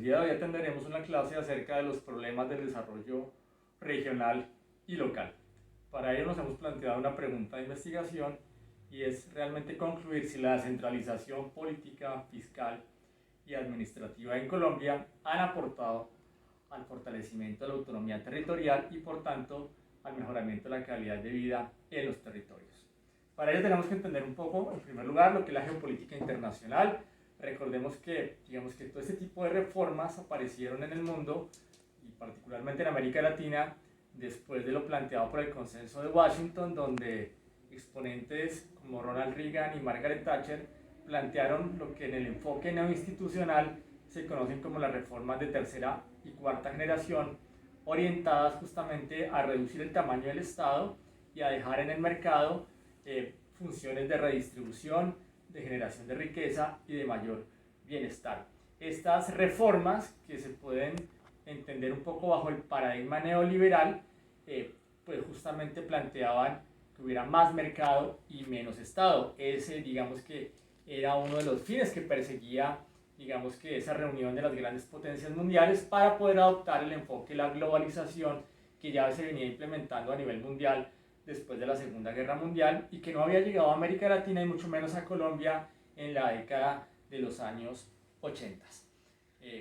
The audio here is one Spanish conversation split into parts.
día de hoy atenderemos una clase acerca de los problemas del desarrollo regional y local. Para ello nos hemos planteado una pregunta de investigación y es realmente concluir si la descentralización política, fiscal y administrativa en Colombia han aportado al fortalecimiento de la autonomía territorial y por tanto al mejoramiento de la calidad de vida en los territorios. Para ello tenemos que entender un poco, en primer lugar, lo que es la geopolítica internacional. Recordemos que, todo este tipo de reformas aparecieron en el mundo y particularmente en América Latina después de lo planteado por el Consenso de Washington, donde exponentes como Ronald Reagan y Margaret Thatcher plantearon lo que en el enfoque neoinstitucional se conocen como las reformas de tercera y cuarta generación, orientadas justamente a reducir el tamaño del Estado y a dejar en el mercado funciones de redistribución, de generación de riqueza y de mayor bienestar. Estas reformas, que se pueden entender un poco bajo el paradigma neoliberal, pues justamente planteaban que hubiera más mercado y menos Estado. Ese, digamos que era uno de los fines que perseguía, digamos que esa reunión de las grandes potencias mundiales para poder adoptar el enfoque de la globalización que ya se venía implementando a nivel mundial después de la Segunda Guerra Mundial y que no había llegado a América Latina y mucho menos a Colombia en la década de los años 80.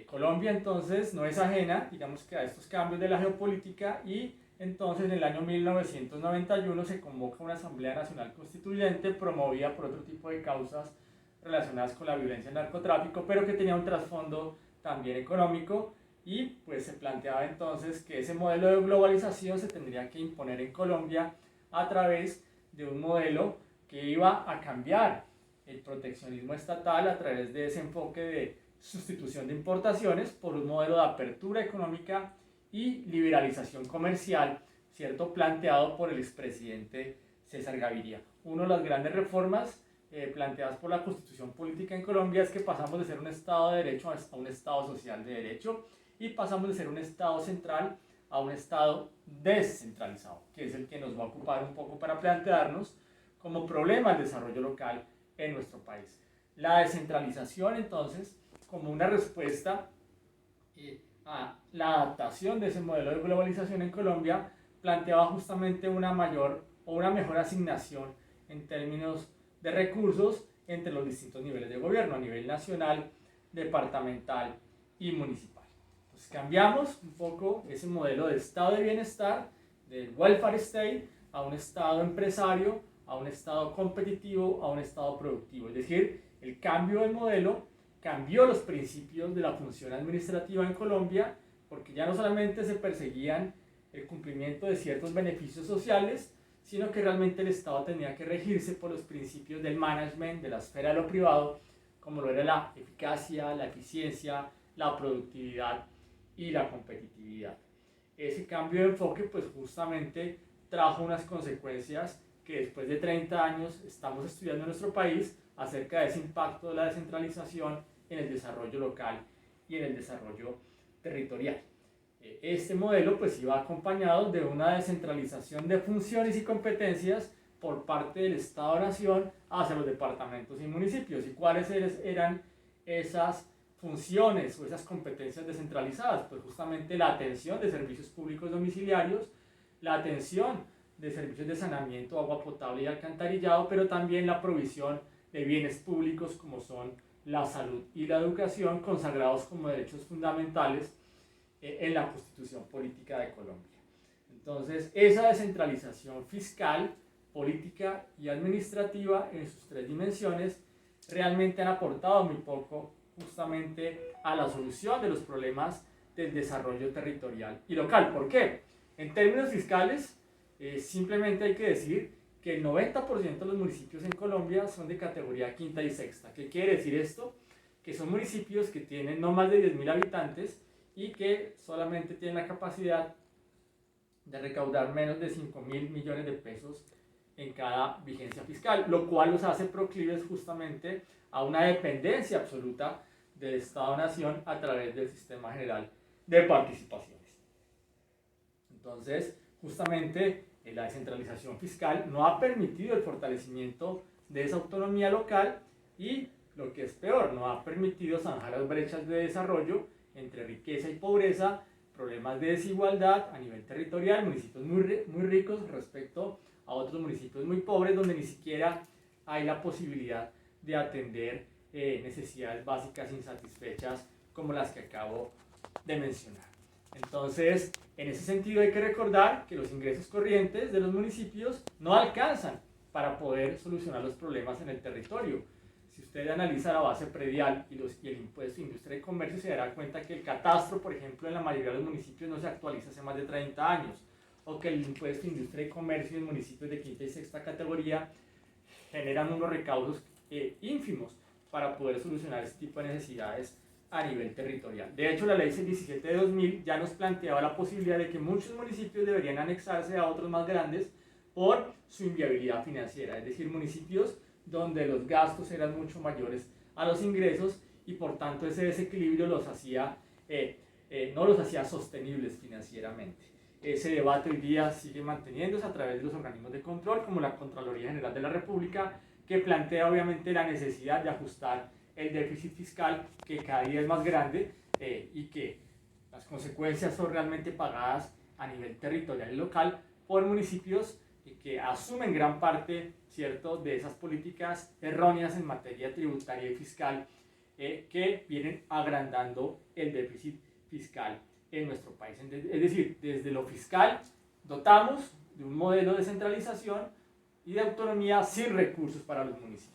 Colombia entonces no es ajena, digamos que a estos cambios de la geopolítica y entonces en el año 1991 se convoca una Asamblea Nacional Constituyente promovida por otro tipo de causas relacionadas con la violencia y el narcotráfico, pero que tenía un trasfondo también económico y pues se planteaba entonces que ese modelo de globalización se tendría que imponer en Colombia a través de un modelo que iba a cambiar el proteccionismo estatal a través de ese enfoque de sustitución de importaciones por un modelo de apertura económica y liberalización comercial, ¿cierto?, planteado por el expresidente César Gaviria. Una de las grandes reformas planteadas por la Constitución Política en Colombia es que pasamos de ser un Estado de Derecho a un Estado social de derecho y pasamos de ser un Estado central a un Estado descentralizado, que es el que nos va a ocupar un poco para plantearnos como problema el desarrollo local en nuestro país. La descentralización, entonces, como una respuesta a la adaptación de ese modelo de globalización en Colombia, planteaba justamente una mayor o una mejor asignación en términos de recursos entre los distintos niveles de gobierno, a nivel nacional, departamental y municipal. Entonces cambiamos un poco ese modelo de estado de bienestar, del welfare state, a un estado empresario, a un estado competitivo, a un estado productivo. Es decir, el cambio del modelo cambió los principios de la función administrativa en Colombia, porque ya no solamente se perseguían el cumplimiento de ciertos beneficios sociales, sino que realmente el Estado tenía que regirse por los principios del management, de la esfera de lo privado, como lo era la eficacia, la eficiencia, la productividad y la competitividad. Ese cambio de enfoque pues justamente trajo unas consecuencias que después de 30 años estamos estudiando en nuestro país acerca de ese impacto de la descentralización en el desarrollo local y en el desarrollo territorial. Este modelo pues iba acompañado de una descentralización de funciones y competencias por parte del Estado-Nación hacia los departamentos y municipios. ¿Y cuáles eran esas funciones o esas competencias descentralizadas? Pues justamente la atención de servicios públicos domiciliarios, la atención de servicios de saneamiento, agua potable y alcantarillado, pero también la provisión de bienes públicos como son la salud y la educación, consagrados como derechos fundamentales en la Constitución Política de Colombia. Entonces, esa descentralización fiscal, política y administrativa en sus tres dimensiones realmente han aportado muy poco justamente a la solución de los problemas del desarrollo territorial y local. ¿Por qué? En términos fiscales, simplemente hay que decir que el 90% de los municipios en Colombia son de categoría quinta y sexta. ¿Qué quiere decir esto? Que son municipios que tienen no más de 10.000 habitantes y que solamente tienen la capacidad de recaudar menos de 5.000 millones de pesos en cada vigencia fiscal, lo cual los hace proclives justamente a una dependencia absoluta del Estado-Nación a través del Sistema General de Participaciones. Entonces, justamente la descentralización fiscal no ha permitido el fortalecimiento de esa autonomía local y, lo que es peor, no ha permitido zanjar las brechas de desarrollo entre riqueza y pobreza, problemas de desigualdad a nivel territorial, municipios muy ricos respecto a otros municipios muy pobres donde ni siquiera hay la posibilidad de atender necesidades básicas insatisfechas como las que acabo de mencionar. Entonces, en ese sentido hay que recordar que los ingresos corrientes de los municipios no alcanzan para poder solucionar los problemas en el territorio. Si usted analiza la base predial y el impuesto de industria y comercio, se dará cuenta que el catastro, por ejemplo, en la mayoría de los municipios no se actualiza hace más de 30 años, o que el impuesto de industria y comercio en municipios de quinta y sexta categoría generan unos recaudos ínfimos para poder solucionar este tipo de necesidades a nivel territorial. De hecho, la ley 17 de 2000 ya nos planteaba la posibilidad de que muchos municipios deberían anexarse a otros más grandes por su inviabilidad financiera, es decir, municipios donde los gastos eran mucho mayores a los ingresos y por tanto ese desequilibrio no los hacía sostenibles financieramente. Ese debate hoy día sigue manteniéndose a través de los organismos de control como la Contraloría General de la República, que plantea obviamente la necesidad de ajustar el déficit fiscal, que cada día es más grande y que las consecuencias son realmente pagadas a nivel territorial y local por municipios que asumen gran parte, ¿cierto?, de esas políticas erróneas en materia tributaria y fiscal que vienen agrandando el déficit fiscal en nuestro país. Es decir, desde lo fiscal dotamos de un modelo de descentralización y de autonomía sin recursos para los municipios.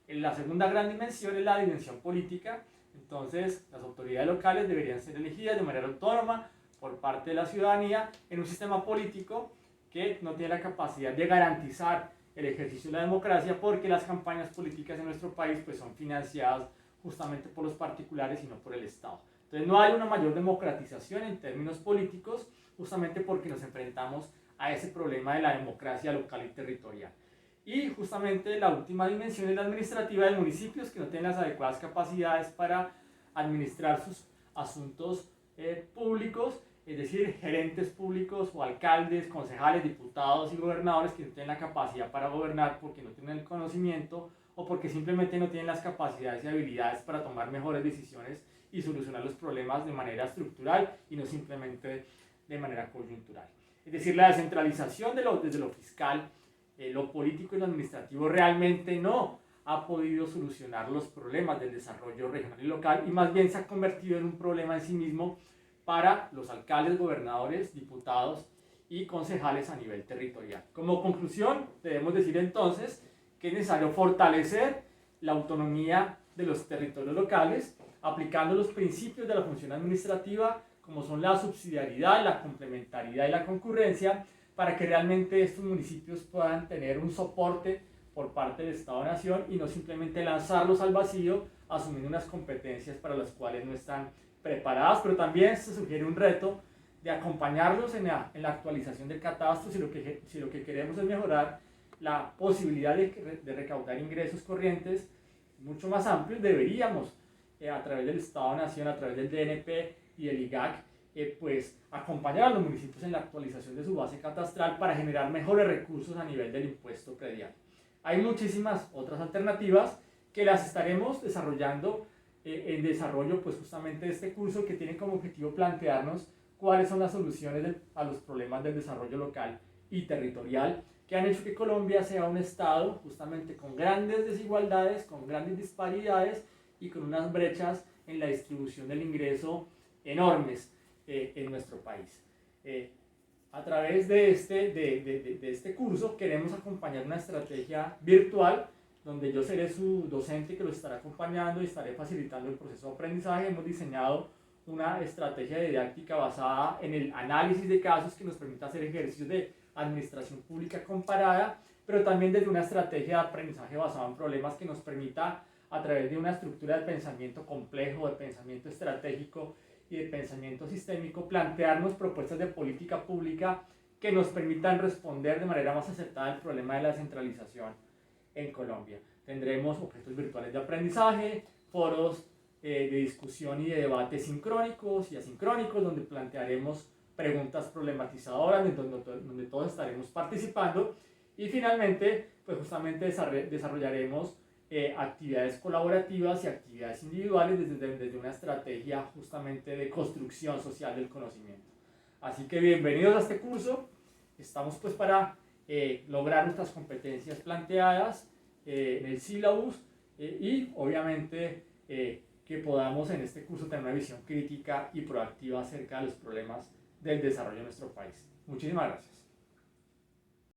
La segunda gran dimensión es la dimensión política. Entonces, las autoridades locales deberían ser elegidas de manera autónoma por parte de la ciudadanía en un sistema político que no tiene la capacidad de garantizar el ejercicio de la democracia, porque las campañas políticas en nuestro país pues, son financiadas justamente por los particulares y no por el Estado. Entonces no hay una mayor democratización en términos políticos, justamente porque nos enfrentamos a ese problema de la democracia local y territorial. Y justamente la última dimensión es la administrativa de municipios que no tienen las adecuadas capacidades para administrar sus asuntos públicos, es decir, gerentes públicos o alcaldes, concejales, diputados y gobernadores que no tienen la capacidad para gobernar porque no tienen el conocimiento o porque simplemente no tienen las capacidades y habilidades para tomar mejores decisiones y solucionar los problemas de manera estructural y no simplemente de manera coyuntural. Es decir, la descentralización desde lo fiscal, lo político y lo administrativo realmente no ha podido solucionar los problemas del desarrollo regional y local y más bien se ha convertido en un problema en sí mismo para los alcaldes, gobernadores, diputados y concejales a nivel territorial. Como conclusión, debemos decir entonces que es necesario fortalecer la autonomía de los territorios locales, aplicando los principios de la función administrativa, como son la subsidiariedad, la complementariedad y la concurrencia, para que realmente estos municipios puedan tener un soporte por parte del Estado-Nación y no simplemente lanzarlos al vacío, asumiendo unas competencias para las cuales no están preparadas, pero también se sugiere un reto de acompañarlos en la actualización del catastro si lo que queremos es mejorar la posibilidad de recaudar ingresos corrientes mucho más amplios. Deberíamos, a través del Estado-Nación, a través del DNP y el IGAC, pues acompañar a los municipios en la actualización de su base catastral para generar mejores recursos a nivel del impuesto predial. Hay muchísimas otras alternativas que las estaremos desarrollando en desarrollo pues justamente de este curso, que tiene como objetivo plantearnos cuáles son las soluciones a los problemas del desarrollo local y territorial que han hecho que Colombia sea un estado justamente con grandes desigualdades, con grandes disparidades y con unas brechas en la distribución del ingreso enormes en nuestro país. A través de este curso queremos acompañar una estrategia virtual donde yo seré su docente que lo estará acompañando y estaré facilitando el proceso de aprendizaje. Hemos diseñado una estrategia didáctica basada en el análisis de casos que nos permita hacer ejercicios de administración pública comparada, pero también desde una estrategia de aprendizaje basada en problemas que nos permita, a través de una estructura de pensamiento complejo, de pensamiento estratégico y de pensamiento sistémico, plantearnos propuestas de política pública que nos permitan responder de manera más acertada al problema de la descentralización en Colombia. Tendremos objetos virtuales de aprendizaje, foros de discusión y de debate sincrónicos y asincrónicos, donde plantearemos preguntas problematizadoras, donde todos estaremos participando, y finalmente, pues justamente desarrollaremos actividades colaborativas y actividades individuales desde una estrategia justamente de construcción social del conocimiento. Así que bienvenidos a este curso. Estamos pues para lograr nuestras competencias planteadas en el sílabus y obviamente que podamos en este curso tener una visión crítica y proactiva acerca de los problemas del desarrollo de nuestro país. Muchísimas gracias.